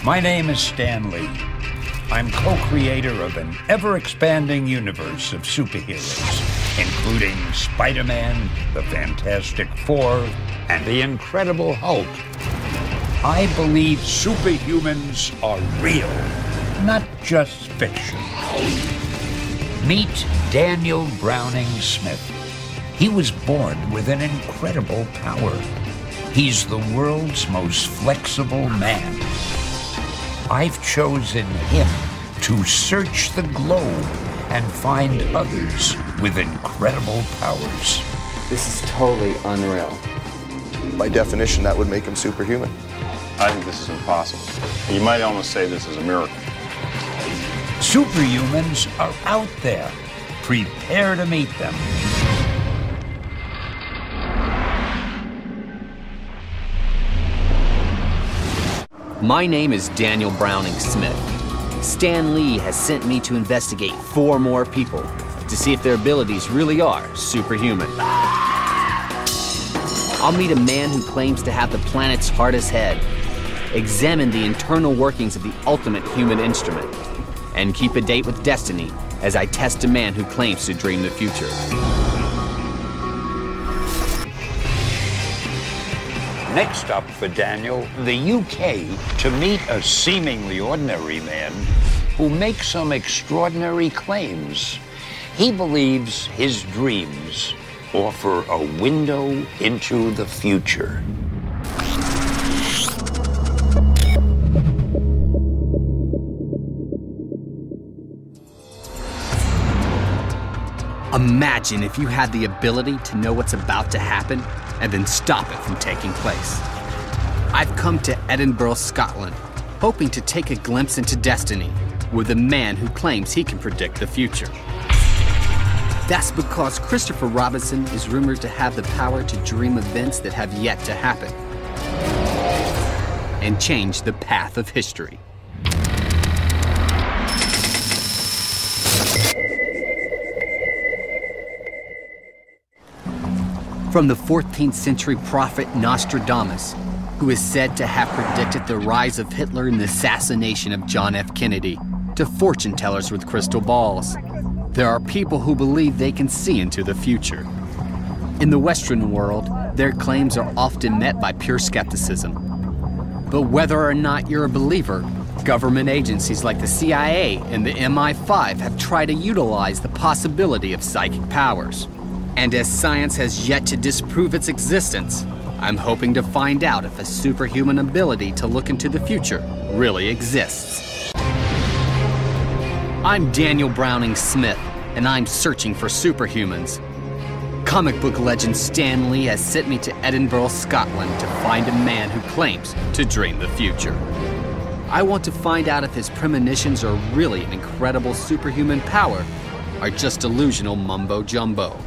My name is Stan Lee. I'm co-creator of an ever-expanding universe of superheroes, including Spider-Man, the Fantastic Four, and the Incredible Hulk. I believe superhumans are real, not just fiction. Meet Daniel Browning Smith. He was born with an incredible power. He's the world's most flexible man. I've chosen him to search the globe and find others with incredible powers. This is totally unreal. By definition, that would make him superhuman. I think this is impossible. You might almost say this is a miracle. Superhumans are out there. Prepare to meet them. My name is Daniel Browning Smith. Stan Lee has sent me to investigate 4 more people to see if their abilities really are superhuman. I'll meet a man who claims to have the planet's hardest head, examine the internal workings of the ultimate human instrument, and keep a date with destiny as I test a man who claims to dream the future. Next up for Daniel, the UK, to meet a seemingly ordinary man who makes some extraordinary claims. He believes his dreams offer a window into the future. Imagine if you had the ability to know what's about to happen and then stop it from taking place. I've come to Edinburgh, Scotland, hoping to take a glimpse into destiny with a man who claims he can predict the future. That's because Christopher Robinson is rumored to have the power to dream events that have yet to happen and change the path of history. From the 14th century prophet Nostradamus, who is said to have predicted the rise of Hitler and the assassination of John F. Kennedy, to fortune tellers with crystal balls, there are people who believe they can see into the future. In the Western world, their claims are often met by pure skepticism. But whether or not you're a believer, government agencies like the CIA and the MI5 have tried to utilize the possibility of psychic powers. And as science has yet to disprove its existence, I'm hoping to find out if a superhuman ability to look into the future really exists. I'm Daniel Browning Smith, and I'm searching for superhumans. Comic book legend Stan Lee has sent me to Edinburgh, Scotland to find a man who claims to dream the future. I want to find out if his premonitions are really an incredible superhuman power or just delusional mumbo-jumbo.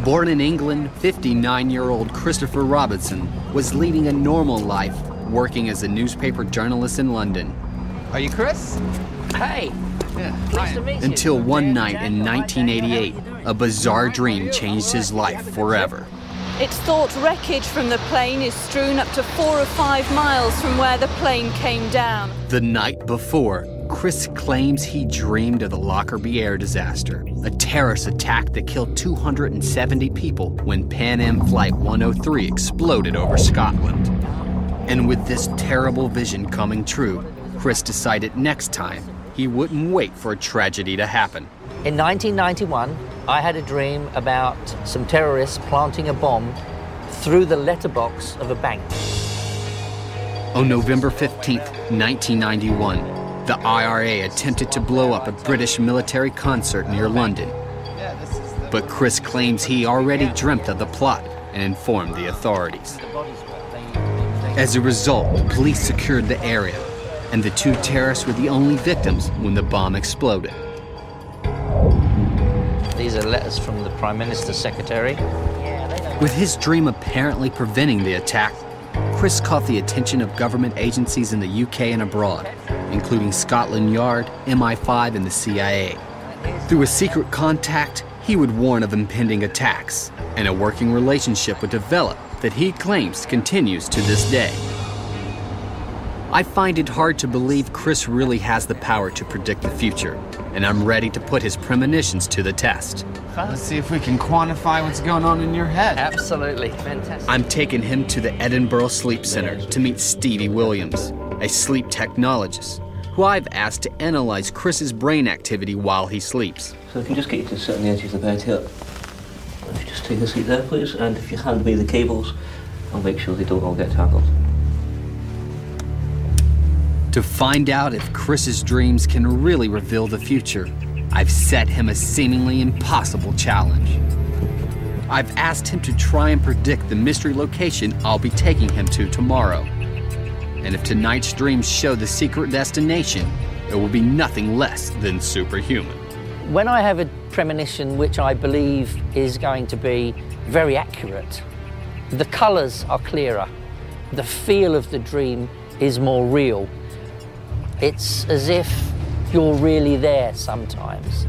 Born in England, 59-year-old Christopher Robinson was leading a normal life, working as a newspaper journalist in London. Are you Chris? Hey, Nice to meet you. Until one night in 1988, a bizarre dream changed his life forever. It's thought wreckage from the plane is strewn up to 4 or 5 miles from where the plane came down. The night before, Chris claims he dreamed of the Lockerbie air disaster, a terrorist attack that killed 270 people when Pan Am Flight 103 exploded over Scotland. And with this terrible vision coming true, Chris decided next time he wouldn't wait for a tragedy to happen. In 1991, I had a dream about some terrorists planting a bomb through the letterbox of a bank. On November 15th, 1991, the IRA attempted to blow up a British military concert near London. But Chris claims he already dreamt of the plot and informed the authorities. As a result, police secured the area, and the 2 terrorists were the only victims when the bomb exploded. These are letters from the Prime Minister's secretary. With his dream apparently preventing the attack, Chris caught the attention of government agencies in the UK and abroad, including Scotland Yard, MI5, and the CIA. Through a secret contact, he would warn of impending attacks, and a working relationship would develop that he claims continues to this day. I find it hard to believe Chris really has the power to predict the future, and I'm ready to put his premonitions to the test. Let's see if we can quantify what's going on in your head. Absolutely, fantastic. I'm taking him to the Edinburgh Sleep Center to meet Stevie Williams, a sleep technologist, who I've asked to analyze Chris's brain activity while he sleeps. So if you just get you to sit on the edge of the bed here. If you just take a seat there, please, and if you hand me the cables, I'll make sure they don't all get tangled. To find out if Chris's dreams can really reveal the future, I've set him a seemingly impossible challenge. I've asked him to try and predict the mystery location I'll be taking him to tomorrow. And if tonight's dreams show the secret destination, it will be nothing less than superhuman. When I have a premonition which I believe is going to be very accurate, the colours are clearer, the feel of the dream is more real. It's as if you're really there sometimes.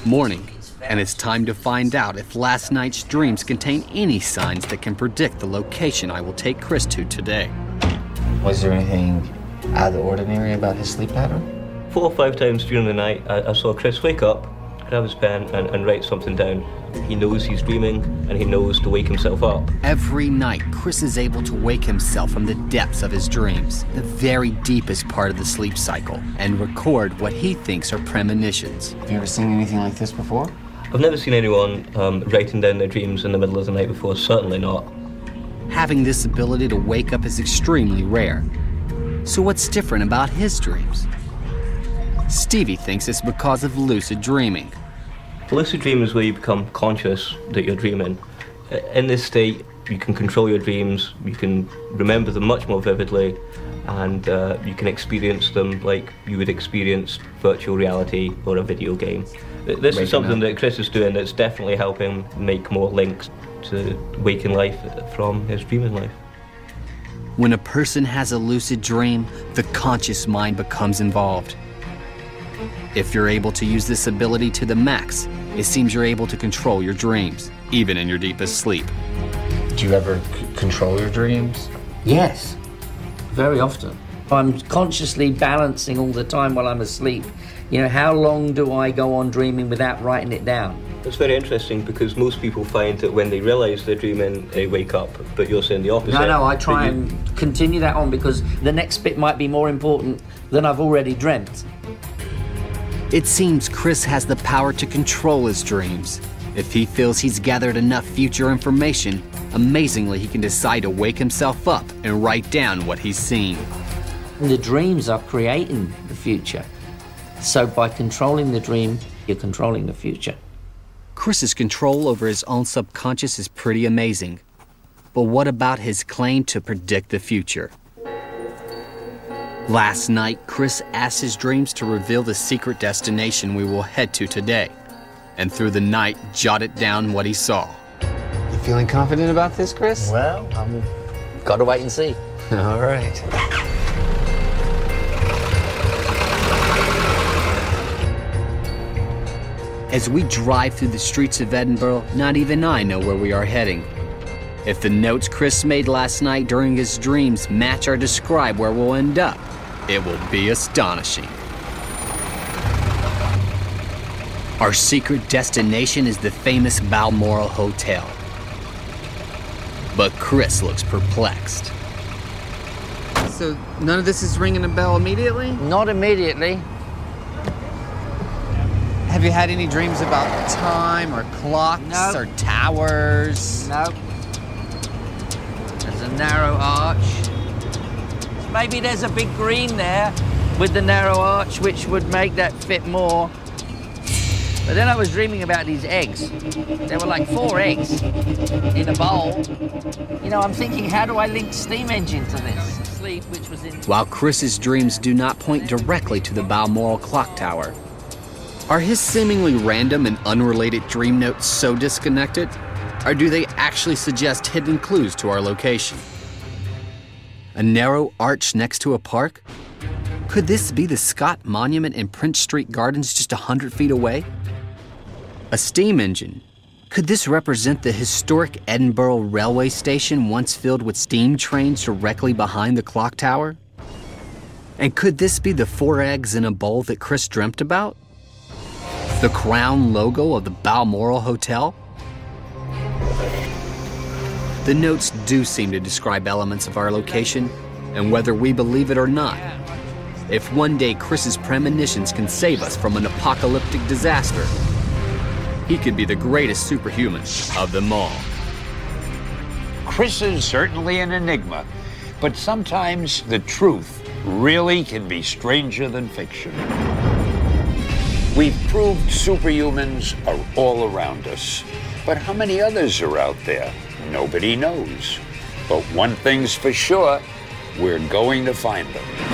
Morning, and it's time to find out if last night's dreams contain any signs that can predict the location I will take Chris to today. Was there anything out of the ordinary about his sleep pattern? 4 or 5 times during the night, I saw Chris wake up, grab his pen and write something down. He knows he's dreaming and he knows to wake himself up. Every night, Chris is able to wake himself from the depths of his dreams, the very deepest part of the sleep cycle, and record what he thinks are premonitions. Have you ever seen anything like this before? I've never seen anyone writing down their dreams in the middle of the night before, certainly not. Having this ability to wake up is extremely rare. So what's different about his dreams? Stevie thinks it's because of lucid dreaming. Lucid dream is where you become conscious that you're dreaming. In this state, you can control your dreams, you can remember them much more vividly, and you can experience them like you would experience virtual reality or a video game. This is something that Chris is doing that's definitely helping make more links to waking life from his dreaming life. When a person has a lucid dream, the conscious mind becomes involved. If you're able to use this ability to the max, it seems you're able to control your dreams, even in your deepest sleep. Do you ever control your dreams? Yes, very often. I'm consciously balancing all the time while I'm asleep. You know, how long do I go on dreaming without writing it down? It's very interesting because most people find that when they realise they're dreaming, they wake up, but you're saying the opposite. No, I try and continue that on because the next bit might be more important than I've already dreamt. It seems Chris has the power to control his dreams. If he feels he's gathered enough future information, amazingly he can decide to wake himself up and write down what he's seen. The dreams are creating the future. So by controlling the dream, you're controlling the future. Chris's control over his own subconscious is pretty amazing. But what about his claim to predict the future? Last night, Chris asked his dreams to reveal the secret destination we will head to today, and through the night, jotted down what he saw. You feeling confident about this, Chris? Well, got to wait and see. All right. As we drive through the streets of Edinburgh, not even I know where we are heading. If the notes Chris made last night during his dreams match or describe where we'll end up, it will be astonishing. Our secret destination is the famous Balmoral Hotel. But Chris looks perplexed. So none of this is ringing a bell immediately? Not immediately. Have you had any dreams about time or clocks or towers? No. There's a narrow arch. Maybe there's a big green there with the narrow arch, which would make that fit more. But then I was dreaming about these eggs. There were like 4 eggs in a bowl. You know, I'm thinking, how do I link steam engine to this? Sleep, which was in... While Chris's dreams do not point directly to the Balmoral clock tower, are his seemingly random and unrelated dream notes so disconnected? Or do they actually suggest hidden clues to our location? A narrow arch next to a park? Could this be the Scott Monument in Prince Street Gardens just 100 feet away? A steam engine? Could this represent the historic Edinburgh railway station once filled with steam trains directly behind the clock tower? And could this be the 4 eggs in a bowl that Chris dreamt about? The crown logo of the Balmoral Hotel? The notes do seem to describe elements of our location, and whether we believe it or not, if one day Chris's premonitions can save us from an apocalyptic disaster, he could be the greatest superhuman of them all. Chris is certainly an enigma, but sometimes the truth really can be stranger than fiction. We've proved superhumans are all around us, but how many others are out there? Nobody knows. But one thing's for sure, we're going to find them.